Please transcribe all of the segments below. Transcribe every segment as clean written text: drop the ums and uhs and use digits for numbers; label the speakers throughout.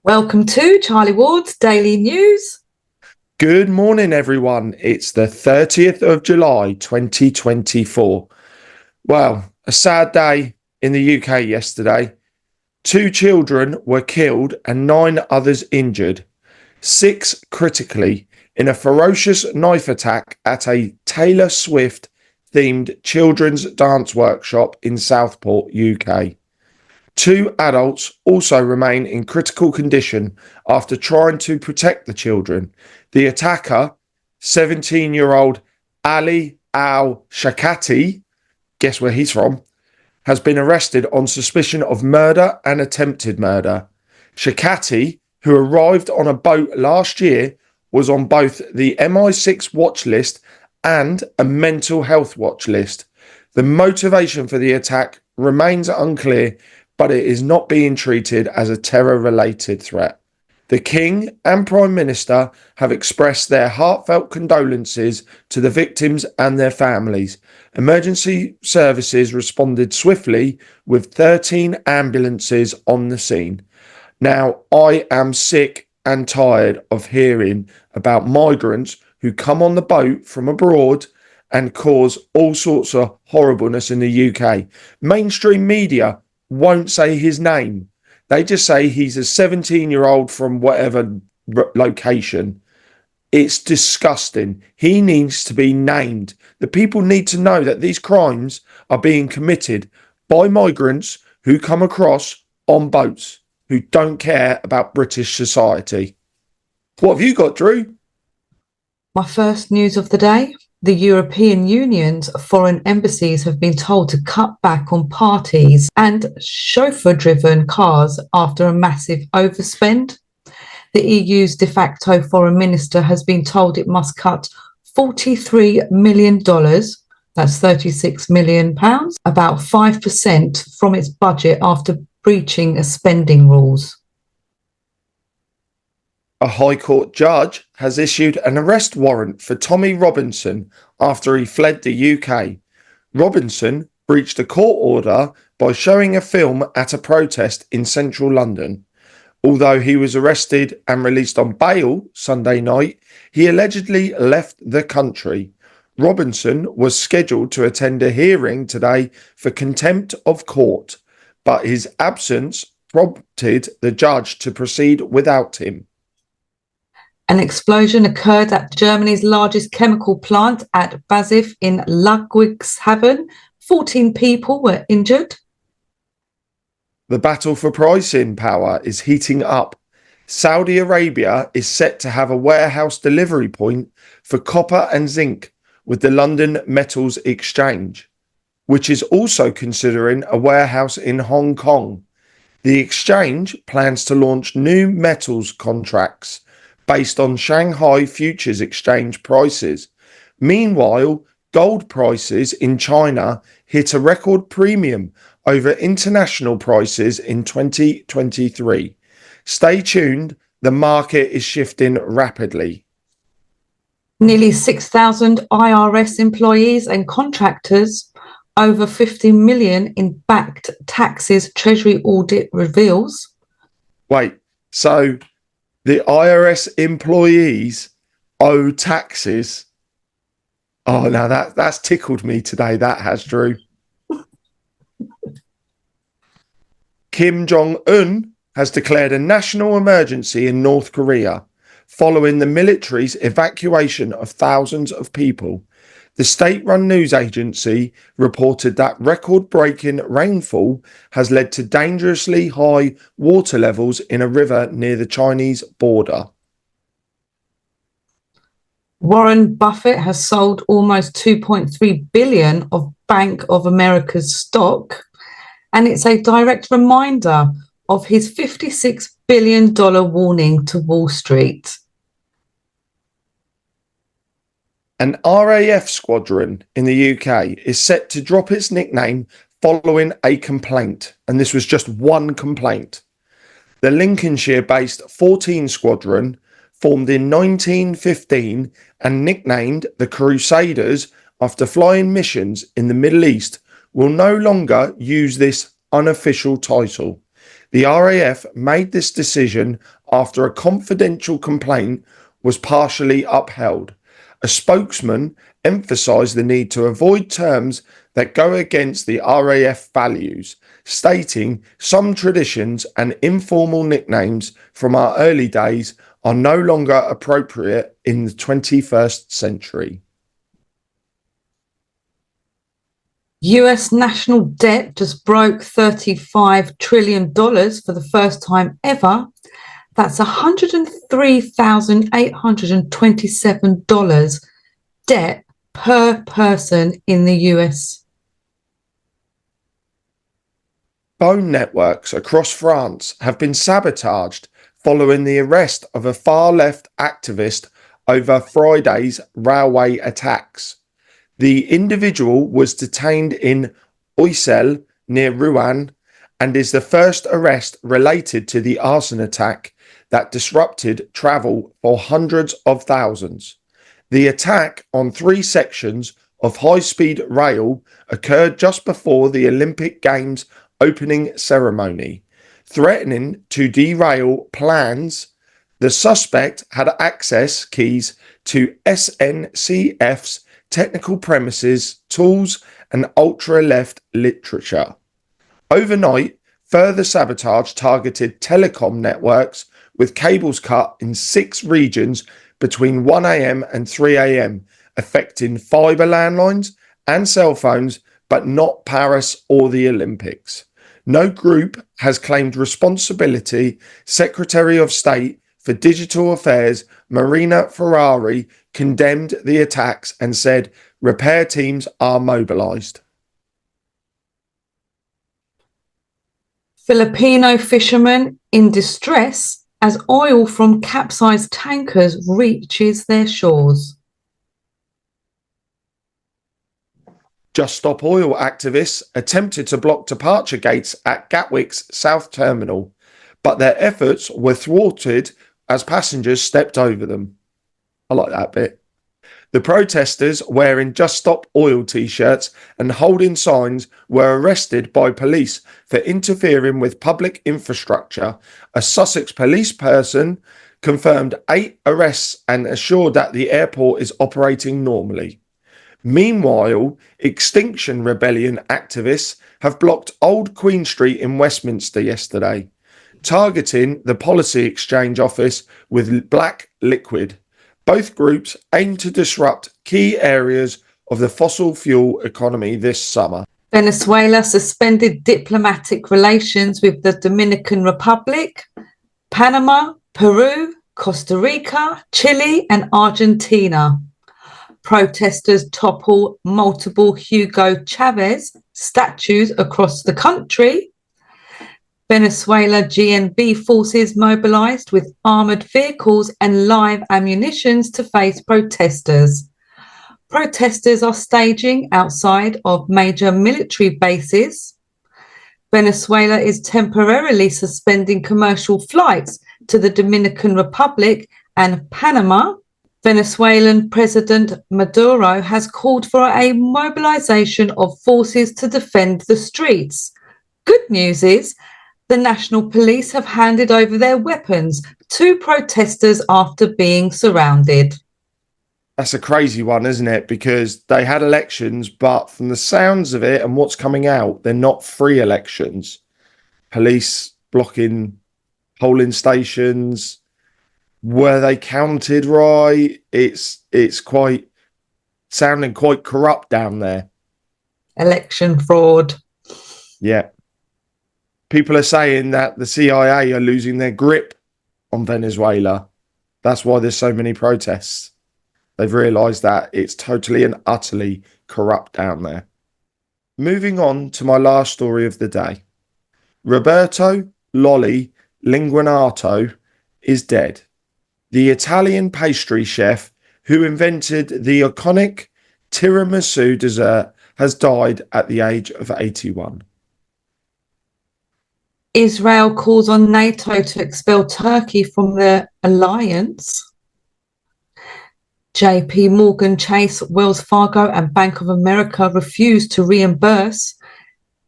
Speaker 1: Welcome to Charlie Ward's Daily News.
Speaker 2: Good morning, everyone. It's the 30th of July, 2024. Well, a sad day in the UK yesterday. 2 children were killed and 9 others injured, 6 critically, in a ferocious knife attack at a Taylor Swift themed children's dance workshop in Southport, UK. 2 adults also remain in critical condition after trying to protect the children. The attacker, 17-year-old Ali Al-Shakati, guess where he's from, has been arrested on suspicion of murder and attempted murder. Shakati, who arrived on a boat last year, was on both the MI6 watch list and a mental health watch list. The motivation for the attack remains unclear, but it is not being treated as a terror-related threat. The King and Prime Minister have expressed their heartfelt condolences to the victims and their families. Emergency services responded swiftly with 13 ambulances on the scene. Now, I am sick and tired of hearing about migrants who come on the boat from abroad and cause all sorts of horribleness in the UK. Mainstream media won't say his name. They just say he's a 17-year-old from whatever location. It's disgusting. He needs to be named. The people need to know that these crimes are being committed by migrants who come across on boats, who don't care about British society. What have you got, Drew?
Speaker 1: My first news of the day. The European Union's foreign embassies have been told to cut back on parties and chauffeur-driven cars after a massive overspend. The EU's de facto foreign minister has been told it must cut $43 million, that's £36 million, about 5% from its budget after breaching spending rules.
Speaker 2: A High Court judge has issued an arrest warrant for Tommy Robinson after he fled the UK. Robinson breached a court order by showing a film at a protest in central London. Although he was arrested and released on bail Sunday night, he allegedly left the country. Robinson was scheduled to attend a hearing today for contempt of court, but his absence prompted the judge to proceed without him.
Speaker 1: An explosion occurred at Germany's largest chemical plant at BASF in Ludwigshafen. 14 people were injured.
Speaker 2: The battle for pricing power is heating up. Saudi Arabia is set to have a warehouse delivery point for copper and zinc with the London Metals Exchange, which is also considering a warehouse in Hong Kong. The exchange plans to launch new metals contracts based on Shanghai Futures Exchange prices. Meanwhile, gold prices in China hit a record premium over international prices in 2023. Stay tuned, the market is shifting rapidly.
Speaker 1: Nearly 6,000 IRS employees and contractors, over 50 million in backed taxes, Treasury audit reveals.
Speaker 2: Wait, so the IRS employees owe taxes? Oh, now that's tickled me today, that has, Drew. Kim Jong-un has declared a national emergency in North Korea following the military's evacuation of thousands of people. The state-run news agency reported that record-breaking rainfall has led to dangerously high water levels in a river near the Chinese border.
Speaker 1: Warren Buffett has sold almost $2.3 billion of Bank of America's stock, and it's a direct reminder of his $56 billion warning to Wall Street.
Speaker 2: An RAF squadron in the UK is set to drop its nickname following a complaint, and this was just one complaint. The Lincolnshire-based 14 Squadron, formed in 1915 and nicknamed the Crusaders after flying missions in the Middle East, will no longer use this unofficial title. The RAF made this decision after a confidential complaint was partially upheld. A spokesman emphasised the need to avoid terms that go against the RAF values, stating some traditions and informal nicknames from our early days are no longer appropriate in the 21st century.
Speaker 1: US national debt just broke $35 trillion for the first time ever. That's $103,827 debt per person in the US.
Speaker 2: Phone networks across France have been sabotaged following the arrest of a far-left activist over Friday's railway attacks. The individual was detained in Oisel near Rouen and is the first arrest related to the arson attack that disrupted travel for hundreds of thousands. The attack on 3 sections of high-speed rail occurred just before the Olympic Games opening ceremony, threatening to derail plans. The suspect had access keys to SNCF's technical premises, tools, and ultra-left literature. Overnight, further sabotage targeted telecom networks with cables cut in 6 regions between 1 a.m. and 3 a.m, affecting fibre landlines and cell phones, but not Paris or the Olympics. No group has claimed responsibility. Secretary of State for Digital Affairs, Marina Ferrari, condemned the attacks and said repair teams are mobilised.
Speaker 1: Filipino fishermen in distress as oil from capsized tankers reaches their shores.
Speaker 2: Just Stop Oil activists attempted to block departure gates at Gatwick's South Terminal, but their efforts were thwarted as passengers stepped over them. I like that bit. The protesters wearing Just Stop Oil t-shirts and holding signs were arrested by police for interfering with public infrastructure. A Sussex police person confirmed 8 arrests and assured that the airport is operating normally. Meanwhile, Extinction Rebellion activists have blocked Old Queen Street in Westminster yesterday, targeting the Policy Exchange office with black liquid. Both groups aim to disrupt key areas of the fossil fuel economy this summer.
Speaker 1: Venezuela suspended diplomatic relations with the Dominican Republic, Panama, Peru, Costa Rica, Chile, and Argentina. Protesters topple multiple Hugo Chavez statues across the country. Venezuela GNB forces mobilized with armored vehicles and live ammunition to face protesters. Protesters are staging outside of major military bases. Venezuela is temporarily suspending commercial flights to the Dominican Republic and Panama. Venezuelan President Maduro has called for a mobilization of forces to defend the streets. Good news is the National Police have handed over their weapons to protesters after being surrounded.
Speaker 2: That's a crazy one, isn't it? Because they had elections, but from the sounds of it and what's coming out, they're not free elections. Police blocking polling stations. Were they counted right? It's quite sounding quite corrupt down there.
Speaker 1: Election fraud.
Speaker 2: Yeah. People are saying that the CIA are losing their grip on Venezuela. That's why there's so many protests. They've realised that it's totally and utterly corrupt down there. Moving on to my last story of the day. Roberto Lolli Linguinato is dead. The Italian pastry chef who invented the iconic tiramisu dessert has died at the age of 81.
Speaker 1: Israel calls on NATO to expel Turkey from the alliance. JP Morgan Chase, Wells Fargo and Bank of America refused to reimburse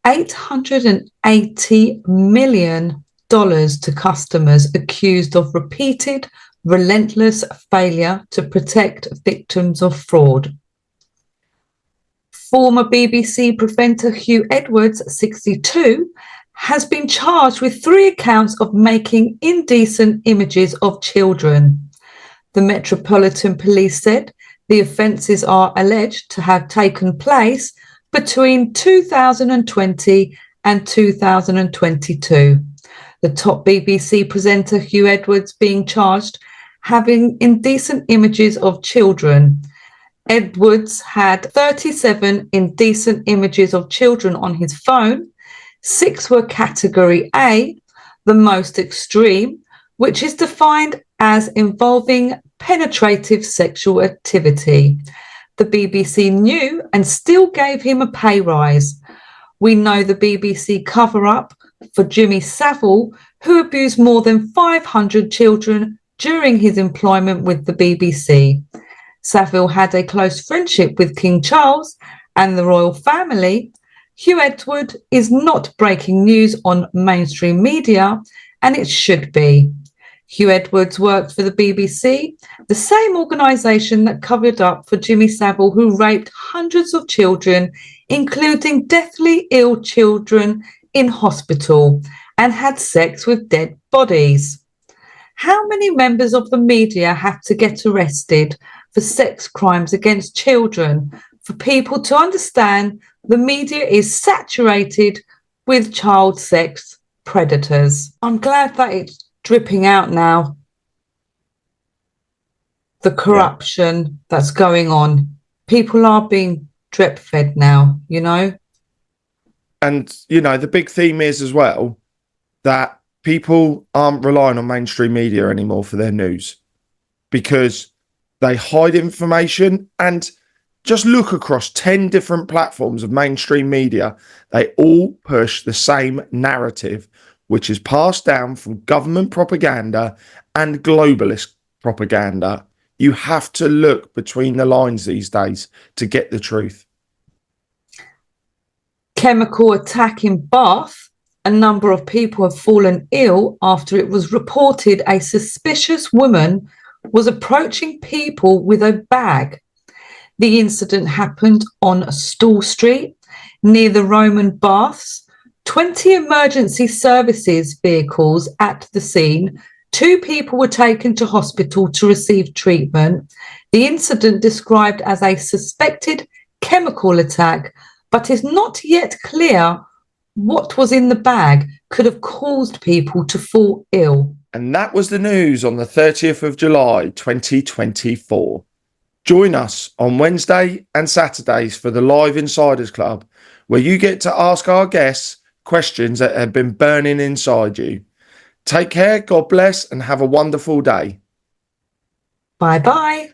Speaker 1: $880 million to customers accused of repeated, relentless failure to protect victims of fraud. Former BBC presenter Hugh Edwards, 62, has been charged with 3 accounts of making indecent images of children. The Metropolitan Police said the offences are alleged to have taken place between 2020 and 2022. The top BBC presenter Hugh Edwards being charged having indecent images of children. Edwards had 37 indecent images of children on his phone. 6 were category A, the most extreme, which is defined as involving penetrative sexual activity. The BBC knew and still gave him a pay rise. We know the BBC cover-up for Jimmy Savile, who abused more than 500 children during his employment with the BBC. Savile had a close friendship with King Charles and the royal family. Hugh Edwards is not breaking news on mainstream media, and it should be. Hugh Edwards worked for the BBC, the same organisation that covered up for Jimmy Savile, who raped hundreds of children, including deathly ill children in hospital, and had sex with dead bodies. How many members of the media have to get arrested for sex crimes against children for people to understand the media is saturated with child sex predators? I'm glad that it's dripping out now. The corruption that's going on. People are being drip fed now, you know?
Speaker 2: And, you know, the big theme is as well that people aren't relying on mainstream media anymore for their news because they hide information. And just look across 10 different platforms of mainstream media. They all push the same narrative, which is passed down from government propaganda and globalist propaganda. You have to look between the lines these days to get the truth.
Speaker 1: Chemical attack in Bath. A number of people have fallen ill after it was reported a suspicious woman was approaching people with a bag. The incident happened on Stall Street near the Roman Baths. 20 emergency services vehicles at the scene. 2 people were taken to hospital to receive treatment. The incident described as a suspected chemical attack, but is not yet clear what was in the bag could have caused people to fall ill.
Speaker 2: And that was the news on the 30th of July, 2024. Join us on Wednesday and Saturdays for the Live Insiders Club, where you get to ask our guests questions that have been burning inside you. Take care, God bless, and have a wonderful day.
Speaker 1: Bye-bye.